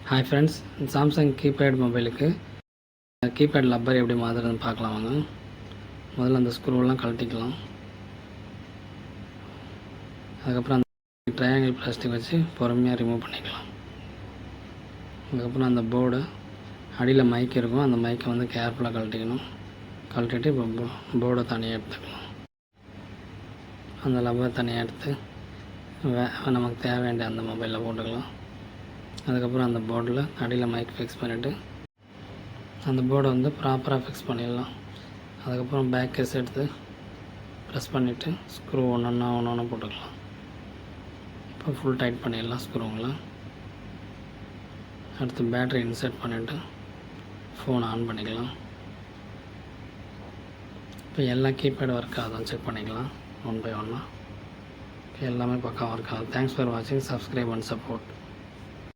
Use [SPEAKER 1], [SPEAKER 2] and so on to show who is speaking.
[SPEAKER 1] Hi friends, Samsung keypad மொபைலுக்கு keypad rubber எப்படி மாற்றுறதுன்னு பார்க்கலாம் வாங்க. முதல்ல அந்த ஸ்க்ரூவெல்லாம் கழட்டிக்கலாம். அதுக்கப்புறம் அந்த ட்ரையாங்கிள் பிளாஸ்டிக் வச்சு பொறுமையாக ரிமூவ் பண்ணிக்கலாம். அதுக்கப்புறம் அந்த போர்டு அடியில் மைக் இருக்கும், அந்த மைக்கை வந்து கேர்ஃபுல்லாக கழட்டிக்கணும். கழட்டிட்டு இப்போ போர்டை தனியாக எடுத்துக்கலாம். அந்த லப்பர் தனியாக எடுத்து நமக்கு தேவை வேண்டிய அந்த மொபைலில் போட்டுக்கலாம். அதுக்கப்புறம் அந்த போர்டில் அடியில் மைக் ஃபிக்ஸ் பண்ணிவிட்டு அந்த போர்டை வந்து ப்ராப்பராக ஃபிக்ஸ் பண்ணிடலாம். அதுக்கப்புறம் பேக் கேஸ் எடுத்து ப்ரெஸ் பண்ணிவிட்டு ஸ்க்ரூ ஒன்று போட்டுக்கலாம். இப்போ ஃபுல் டைட் பண்ணிடலாம் ஸ்க்ரூங்களை. அடுத்து பேட்டரி இன்சர்ட் பண்ணிவிட்டு ஃபோன் ஆன் பண்ணிக்கலாம். இப்போ எல்லா கீபேட் ஒர்க் ஆகுதுன்னு செக் பண்ணிக்கலாம் ஒன் பை ஒன்னாக. எல்லாமே பக்கா ஒர்க் ஆகுது. தேங்க்ஸ் ஃபார் வாட்சிங். Subscribe and support.